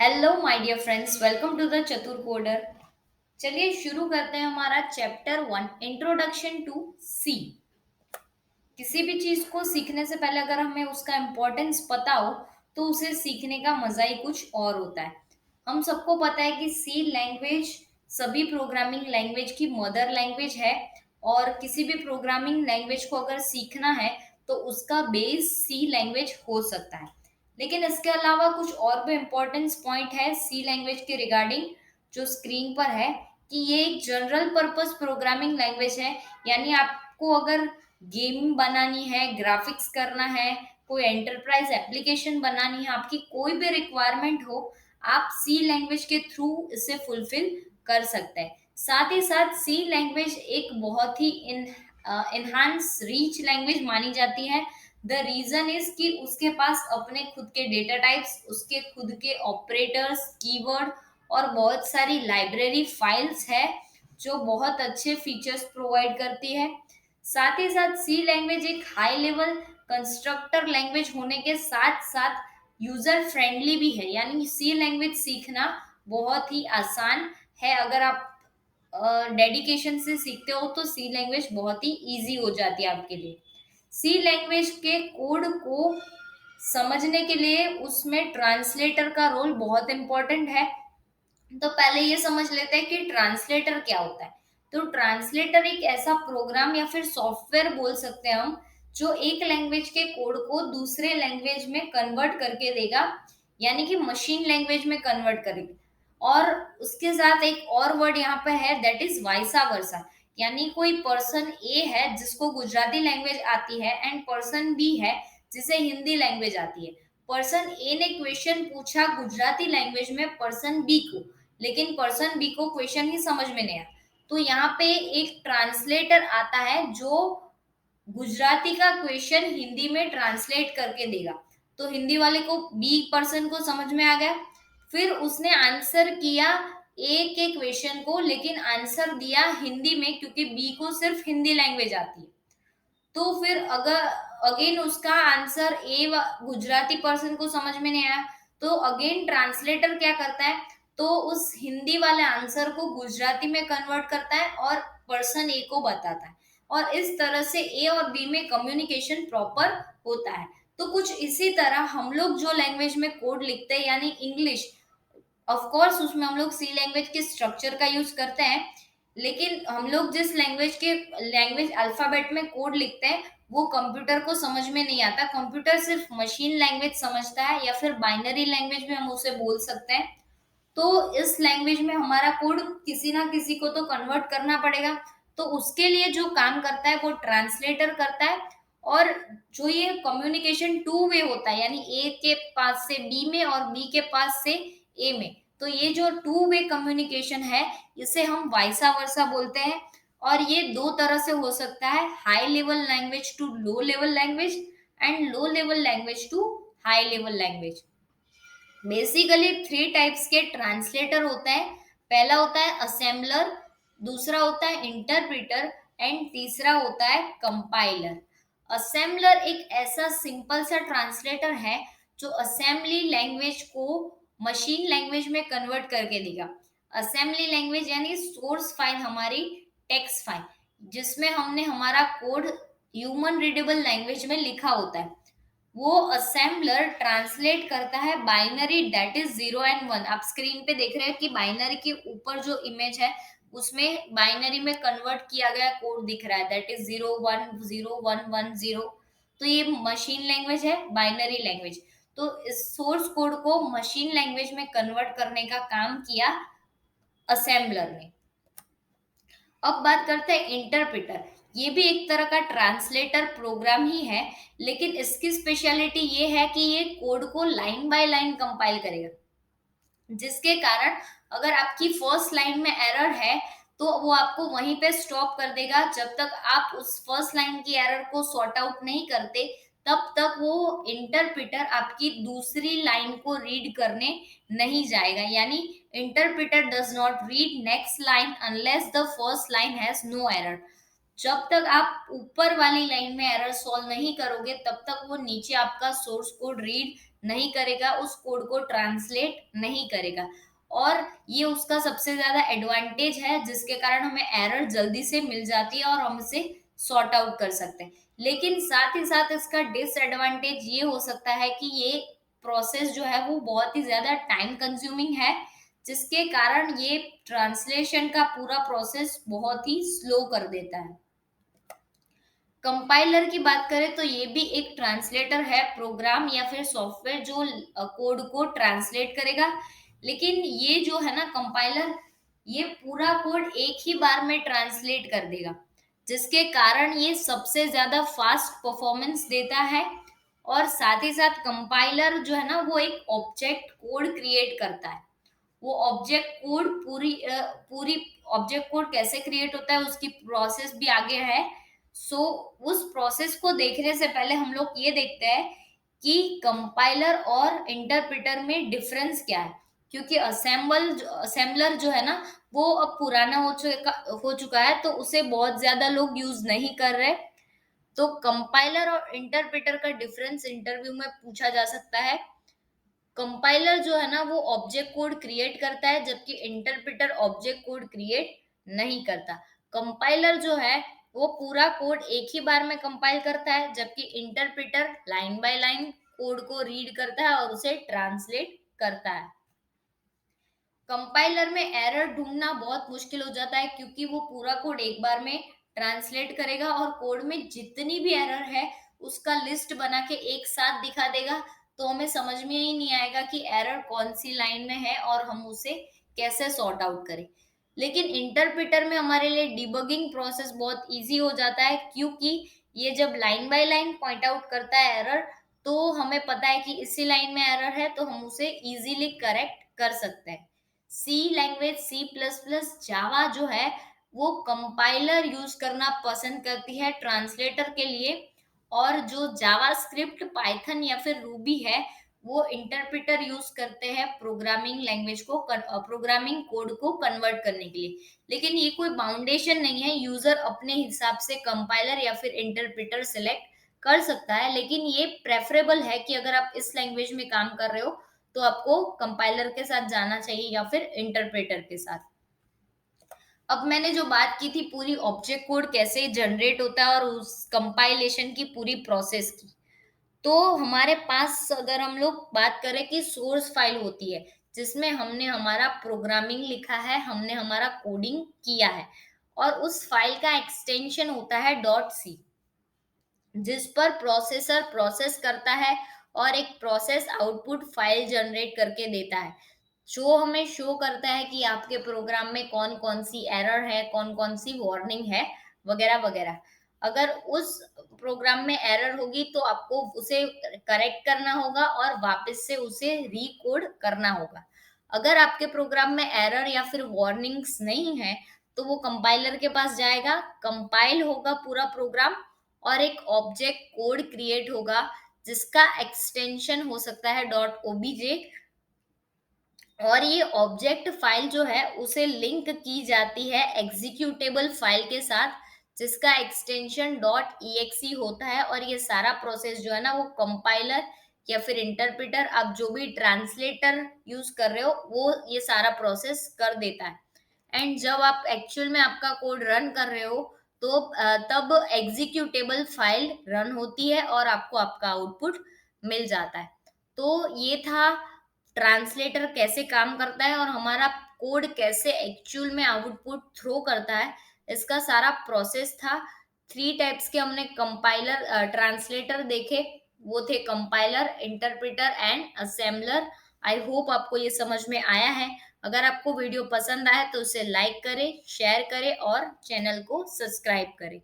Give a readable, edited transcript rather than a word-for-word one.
Hello my dear friends, welcome to the Chatur coder. चलिए शुरू करते हैं हमारा चैप्टर 1, इंट्रोडक्शन टू सी। किसी भी चीज को सीखने से पहले अगर हमें उसका इम्पोर्टेंस पता हो तो उसे सीखने का मजा ही कुछ और होता है। हम सबको पता है कि सी लैंग्वेज सभी प्रोग्रामिंग लैंग्वेज की मदर लैंग्वेज है, और किसी भी प्रोग्रामिंग लैंग्वेज को अगर सीखना है तो उसका बेस सी लैंग्वेज हो सकता है। लेकिन इसके अलावा कुछ और भी इम्पोर्टेंस पॉइंट है सी लैंग्वेज के रिगार्डिंग, जो स्क्रीन पर है, कि ये एक जनरल पर्पस प्रोग्रामिंग लैंग्वेज है। यानी आपको अगर गेम बनानी है, ग्राफिक्स करना है, कोई एंटरप्राइज एप्लीकेशन बनानी है, आपकी कोई भी रिक्वायरमेंट हो, आप सी लैंग्वेज के थ्रू इसे फुलफिल कर सकते हैं। साथ ही साथ सी लैंग्वेज एक बहुत ही इनहांस रीच लैंग्वेज मानी जाती है। द रीजन इज कि उसके पास अपने खुद के डेटा टाइप्स, उसके खुद के ऑपरेटर्स, कीवर्ड और बहुत सारी लाइब्रेरी फाइल्स है जो बहुत अच्छे फीचर्स प्रोवाइड करती है। साथ ही साथ सी लैंग्वेज एक हाई लेवल कंस्ट्रक्टर लैंग्वेज होने के साथ साथ यूजर फ्रेंडली भी है। यानी सी लैंग्वेज सीखना बहुत ही आसान है। अगर आप डेडिकेशन से सीखते हो तो सी लैंग्वेज बहुत ही इजी हो जाती है आपके लिए। सी लैंग्वेज के कोड को समझने के लिए उसमें ट्रांसलेटर का रोल बहुत इंपॉर्टेंट है। तो पहले ये समझ लेते हैं कि ट्रांसलेटर क्या होता है। तो ट्रांसलेटर एक ऐसा प्रोग्राम या फिर सॉफ्टवेयर बोल सकते हैं हम, जो एक लैंग्वेज के कोड को दूसरे लैंग्वेज में कन्वर्ट करके देगा, यानी कि मशीन लैंग्वेज में कन्वर्ट करेगी। और उसके साथ एक और वर्ड यहाँ पे है, दैट इज वाइसा वर्सा। यानी कोई पर्सन ए है जिसको गुजराती लैंग्वेज आती है, एंड पर्सन बी है जिसे हिंदी लैंग्वेज आती है। पर्सन ए ने क्वेश्चन पूछा गुजराती लैंग्वेज में पर्सन बी को, लेकिन पर्सन बी को क्वेश्चन ही समझ में नहीं आया। तो यहाँ पे एक ट्रांसलेटर आता है जो गुजराती का क्वेश्चन हिंदी में ट्रांसलेट करके देगा। तो हिंदी वाले को, बी पर्सन को समझ में आ गया। फिर उसने आंसर किया ए के क्वेश्चन को, लेकिन आंसर दिया हिंदी में क्योंकि बी को सिर्फ हिंदी लैंग्वेज आती है। तो फिर अगर अगेन उसका आंसर ए गुजराती पर्सन को समझ में नहीं आया, तो अगेन ट्रांसलेटर क्या करता है, तो उस हिंदी वाले आंसर को गुजराती में कन्वर्ट करता है और पर्सन ए को बताता है। और इस तरह से ए और बी में कम्युनिकेशन प्रॉपर होता है। तो कुछ इसी तरह हम लोग जो लैंग्वेज में कोड लिखते हैं, यानी इंग्लिश, ऑफ कोर्स उसमें हम लोग सी लैंग्वेज के स्ट्रक्चर का यूज करते हैं। लेकिन हम लोग जिस लैंग्वेज अल्फाबेट में कोड लिखते हैं, वो कंप्यूटर को समझ में नहीं आता। कंप्यूटर सिर्फ मशीन लैंग्वेज समझता है, या फिर बाइनरी लैंग्वेज भी हम उसे बोल सकते हैं। तो इस लैंग्वेज में हमारा कोड किसी ना किसी को तो कन्वर्ट करना पड़ेगा। तो उसके लिए जो काम करता है वो ट्रांसलेटर करता है। और जो ये कम्युनिकेशन टू वे होता है, यानी ए के पास से बी में और बी के पास से ए में, तो ये जो टू वे कम्युनिकेशन है, इसे हम वाइसा वर्सा बोलते हैं। और ये दो तरह से हो सकता है, high level language to low level language, and low level language to high level language. Basically three types के ट्रांसलेटर होते हैं। पहला होता है असेंबलर, दूसरा होता है इंटरप्रेटर, एंड तीसरा होता है कंपाइलर। असेंबलर एक ऐसा सिंपल सा ट्रांसलेटर है जो असेंबली लैंग्वेज को मशीन लैंग्वेज में कन्वर्ट करके देगा। असेंबली लैंग्वेज यानी सोर्स फाइल, हमारी टेक्स्ट फाइल, जिसमें हमने हमारा कोड ह्यूमन रीडेबल लैंग्वेज में लिखा होता है, वो असेंबलर ट्रांसलेट करता है बाइनरी, दैट इज 0 एंड 1। आप स्क्रीन पे देख रहे हैं कि बाइनरी के ऊपर जो इमेज है उसमें बाइनरी में कन्वर्ट किया गया कोड दिख रहा है, दैट इज 0 1 0 1 1 0। तो ये मशीन लैंग्वेज है, बाइनरी लैंग्वेज। तो इस सोर्स कोड को मशीन लैंग्वेज में कन्वर्ट करने का काम किया असेंबलर ने। अब बात करते हैं इंटरप्रेटर। ये भी एक तरह का ट्रांसलेटर प्रोग्राम ही है, लेकिन इसकी स्पेशलिटी ये है कि ये कोड को लाइन बाय लाइन कंपाइल करेगा, जिसके कारण अगर आपकी फर्स्ट लाइन में एरर है तो वो आपको वहीं पे स्टॉप कर देगा। जब तक आप उस फर्स्ट लाइन की एरर को सॉर्ट आउट नहीं करते, तब तक वो इंटरप्रेटर आपकी दूसरी लाइन को रीड करने नहीं जाएगा। यानी interpreter does not read next line unless the first line has no error. जब तक आप ऊपर वाली लाइन में एरर सॉल्व नहीं करोगे, तब तक वो नीचे आपका सोर्स कोड रीड नहीं करेगा, उस कोड को ट्रांसलेट नहीं करेगा। और ये उसका सबसे ज़्यादा एडवांटेज है, जिसके कारण हमें एरर जल्दी से मिल जाती है और हम इसे सॉर्ट आउट कर सकते हैं। लेकिन साथ ही साथ इसका डिसएडवांटेज ये हो सकता है कि ये प्रोसेस जो है वो बहुत ही ज़्यादा टाइम कंज्यूमिंग है, जिसके कारण ये ट्रांसलेशन का पूरा प्रोसेस बहुत ही स्लो कर देता है। कंपाइलर की बात करें तो ये भी एक ट्रांसलेटर है, प्रोग्राम या फिर सॉफ्टवेयर जो कोड को ट्रांसलेट करेगा। लेकिन ये जो है ना कंपाइलर, ये पूरा कोड एक ही बार में ट्रांसलेट कर देगा, जिसके कारण ये सबसे ज्यादा फास्ट परफॉर्मेंस देता है। और साथ ही साथ कंपाइलर जो है ना वो एक ऑब्जेक्ट कोड क्रिएट करता है। वो ऑब्जेक्ट कोड पूरी ऑब्जेक्ट कोड कैसे क्रिएट होता है उसकी प्रोसेस भी आगे है। सो उस प्रोसेस को देखने से पहले हम लोग ये देखते हैं कि कंपाइलर और इंटरप्रेटर में डिफरेंस क्या है, क्योंकि असेंबलर जो है ना वो अब पुराना हो चुका है, तो उसे बहुत ज्यादा लोग यूज नहीं कर रहे। तो कंपाइलर और इंटरप्रेटर का डिफरेंस इंटरव्यू में पूछा जा सकता है। कंपाइलर जो है ना वो ऑब्जेक्ट कोड क्रिएट करता है, जबकि इंटरप्रेटर ऑब्जेक्ट कोड क्रिएट नहीं करता। कंपाइलर जो है वो पूरा कोड एक ही बार में कंपाइल करता है, जबकि interpreter line by line code को रीड करता है और उसे ट्रांसलेट करता है। कंपाइलर में एरर ढूंढना बहुत मुश्किल हो जाता है, क्योंकि वो पूरा कोड एक बार में ट्रांसलेट करेगा और कोड में जितनी भी एरर है उसका लिस्ट बना के एक साथ दिखा देगा। तो हमें समझ में ही नहीं आएगा कि एरर कौन सी लाइन में है और हम उसे कैसे सॉर्ट आउट करें। लेकिन इंटरप्रेटर में हमारे लिए डिबगिंग प्रोसेस बहुत इजी हो जाता है, क्योंकि ये जब line by line point out करता है एरर, तो हमें पता है कि इसी लाइन में एरर है, तो हम उसे इजीली करेक्ट कर सकते हैं। सी लैंग्वेज, सी प्लस प्लस, जावा जो है वो कंपाइलर यूज करना पसंद करती है ट्रांसलेटर के लिए। और जो जावा स्क्रिप्ट, पाइथन या फिर रूबी है वो इंटरप्रेटर यूज करते हैं प्रोग्रामिंग लैंग्वेज को, प्रोग्रामिंग कोड को कन्वर्ट करने के लिए। लेकिन ये कोई बाउंडेशन नहीं है, यूजर अपने हिसाब से कंपाइलर या फिर इंटरप्रेटर सेलेक्ट कर सकता है। लेकिन ये प्रेफरेबल है कि अगर आप इस लैंग्वेज में काम कर रहे हो तो आपको कंपाइलर के साथ जाना चाहिए या फिर इंटरप्रेटर के साथ। अब मैंने जो बात की थी पूरी ऑब्जेक्ट कोड कैसे जनरेट होता है और उस कंपाइलेशन की पूरी प्रोसेस की, तो हमारे पास अगर हम लोग बात करें कि सोर्स फाइल होती है जिसमें हमने हमारा प्रोग्रामिंग लिखा है, हमने हमारा कोडिंग किया है, और उस फाइल का एक्सटेंशन होता है डॉट सी, जिस पर प्रोसेसर प्रोसेस करता है और एक प्रोसेस आउटपुट फाइल जनरेट करके देता है, जो हमें शो करता है कि आपके प्रोग्राम में कौन कौन सी एरर है, कौन कौन सी वार्निंग है, वगैरह वगैरह। अगर उस प्रोग्राम में एरर होगी तो आपको उसे करेक्ट करना होगा और वापस से उसे रीकोड करना होगा। अगर आपके प्रोग्राम में एरर या फिर वार्निंग्स नहीं है तो वो कंपाइलर के पास जाएगा, कंपाइल होगा पूरा प्रोग्राम और एक ऑब्जेक्ट कोड क्रिएट होगा जिसका एक्सटेंशन हो सकता है डॉट ओबीजे। और ये ऑब्जेक्ट फाइल जो है उसे लिंक की जाती है एग्जीक्यूटेबल फाइल के साथ, जिसका एक्सटेंशन डॉट ईएक्सी होता है। और ये सारा प्रोसेस जो है ना वो कंपाइलर या फिर इंटरप्रेटर, आप जो भी ट्रांसलेटर यूज कर रहे हो, वो ये सारा प्रोसेस कर देता है। एंड जब आप एक्चुअल में आपका कोड रन कर रहे हो तो तब एग्जीक्यूटेबल फाइल रन होती है और आपको आपका आउटपुट मिल जाता है। तो ये था ट्रांसलेटर कैसे काम करता है और हमारा कोड कैसे एक्चुअल में आउटपुट थ्रो करता है, इसका सारा प्रोसेस था। थ्री टाइप्स के हमने कंपाइलर ट्रांसलेटर देखे, वो थे compiler, interpreter and assembler. I hope आपको ये समझ में आया है। अगर आपको वीडियो पसंद आए तो उसे लाइक करें, शेयर करें और चैनल को सब्सक्राइब करें।